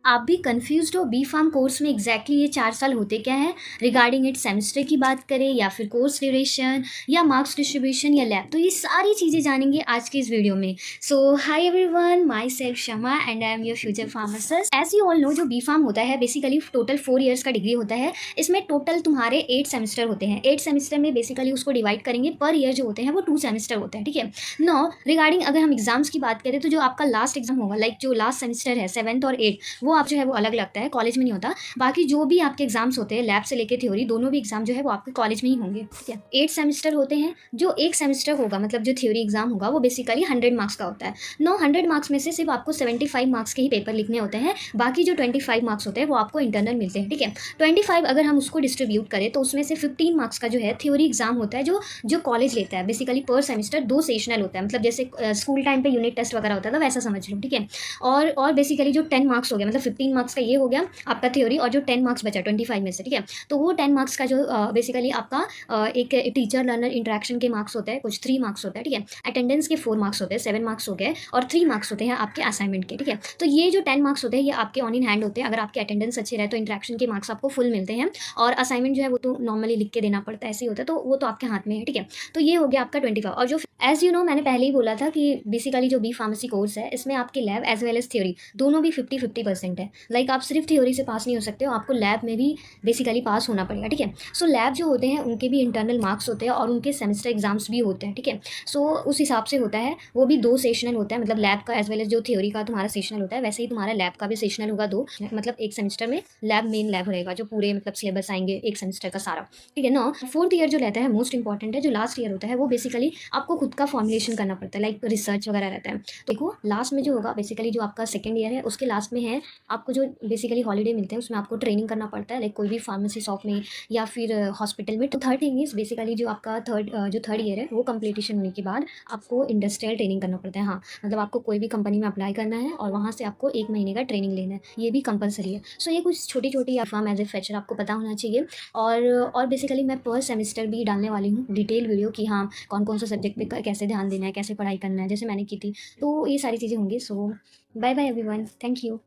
आप भी कन्फ्यूज़्ड हो बी फार्म कोर्स में एग्जैक्टली ये 4 साल होते क्या हैं? रिगार्डिंग इट्स सेमेस्टर की बात करें या फिर कोर्स ड्यूरेशन या मार्क्स डिस्ट्रीब्यूशन या लैब, तो ये सारी चीज़ें जानेंगे आज की इस वीडियो में। So hi everyone, myself Shama and I am your future pharmacist. As you all know, जो बी फार्म होता है बेसिकली टोटल 4 ईयर्स का डिग्री होता है। इसमें टोटल तुम्हारे 8 सेमेस्टर होते हैं। 8 सेमेस्टर में बेसिकली उसको डिवाइड करेंगे, पर ईयर जो होते हैं वो 2 सेमेस्टर होते हैं, ठीक है। नो रिगार्डिंग अगर हम एग्जाम्स की बात करें, तो जो आपका लास्ट एग्जाम होगा, लाइक जो लास्ट सेमेस्टर है 7th और 8th, वो आप जो है वो अलग लगता है, कॉलेज में नहीं होता। बाकी जो भी आपके एग्जाम्स होते हैं, लैब से लेके थ्योरी, दोनों भी एग्जाम जो है वो आपके कॉलेज में ही होंगे, ठीक है। 8 सेमेस्टर होते हैं। जो एक सेमेस्टर होगा, मतलब जो थ्योरी एग्जाम होगा, वो बेसिकली 100 मार्क्स का होता है। 100 मार्क्स में से सिर्फ आपको 75 मार्क्स के ही पेपर लिखने होते हैं। बाकी जो 25 मार्क्स होते हैं वो आपको इंटरनल मिलते हैं, ठीक है। 25 अगर हम उसको डिस्ट्रीब्यूट करें, तो उसमें से 15 मार्क्स का जो है थ्योरी एग्जाम होता है, जो जो कॉलेज लेता है। बेसिकली पर सेमेस्टर 2 सेशनल होता है, मतलब जैसे स्कूल टाइम पे यूनिट टेस्ट वगैरह होता था, वैसा समझ लो, ठीक है। और बेसिकली जो 10 मार्क्स हो गया, मतलब 15 मार्क्स का ये हो गया आपका थ्योरी, और जो 10 मार्क्स बचा 25 में से, ठीक है। तो वो 10 मार्क्स का जो बेसिकली आपका एक टीचर लर्नर इंटरेक्शन के मार्क्स होते हैं, कुछ 3 मार्क्स होते हैं, ठीक है। अटेंडेंस के 4 मार्क्स होते हैं, 7 मार्क्स हो गए, और 3 मार्क्स होते हैं आपके असाइनमेंट के, ठीक है। तो ये जो 10 मार्क्स होते हैं, ये आपके ऑन इन हैंड होते हैं। अगर आपके अटेंडेंस अच्छे रहे तो इंटरेक्शन के मार्क्स आपको फुल मिलते हैं, और असाइनमेंट जो है वो तो नॉर्मली लिख के देना पड़ता है, ऐसे ही होता है, तो वो तो आपके हाथ में है, ठीक है। तो ये हो गया आपका 25। और जो एज यू नो, मैंने पहले ही बोला था कि बेसिकली जो बी फार्मेसी कोर्स है, इसमें आपके lab as well as theory दोनों भी 50-50% है। लाइक आप सिर्फ थ्योरी से पास नहीं हो सकते हो, आपको लैब में भी बेसिकली पास होना पड़ेगा, ठीक है। सो लैब जो होते हैं उनके भी इंटरनल मार्क्स होते हैं, और उनके सेमेस्टर एग्जाम्स भी होते हैं, ठीक है। सो उस हिसाब से होता है, वो भी 2 सेशनल होता है, मतलब लैब का एज वेल एज जो थ्योरी का तुम्हारा सेशनल होता है, वैसे ही तुम्हारा लैब का भी सेशनल होगा 2। मतलब एक सेमेस्टर में लैब, मेन लैब रहेगा, जो पूरे मतलब सिलेबस आएंगे एक सेमेस्टर का सारा, ठीक है ना। 4th ईयर जो रहता है मोस्ट इंपॉर्टेंट है, जो लास्ट ईयर होता है, वो बेसिकली आपको खुद का फॉर्मुलेशन करना पड़ता है, लाइक रिसर्च वगैरह रहता है। तो देखो लास्ट में जो होगा, बेसिकली जो आपका सेकंड ईयर है उसके लास्ट में है, आपको जो बेसिकली हॉलीडे मिलते हैं उसमें आपको ट्रेनिंग करना पड़ता है, लाइक कोई भी फार्मेसी शॉप में या फिर हॉस्पिटल में। तो थर्ड थिंग इज बेसिकली जो आपका थर्ड ईयर है, वो कंप्लीटेशन होने के बाद आपको इंडस्ट्रियल ट्रेनिंग करना पड़ता है। हाँ, मतलब आपको कोई भी कंपनी में अप्लाई करना है, और वहाँ से आपको 1 महीने का ट्रेनिंग लेना है, ये भी कंपलसरी है। सो ये कुछ छोटी छोटी फार्म एज ए फ्रेशर आपको पता होना चाहिए। और बेसिकली मैं पर सेमेस्टर भी डालने वाली हूँ डिटेल वीडियो, कि हाँ कौन कौन सा सब्जेक्ट पे कैसे ध्यान देना है, कैसे पढ़ाई करना है, जैसे मैंने की थी। तो ये सारी चीज़ें होंगी। So bye bye everyone, thank you.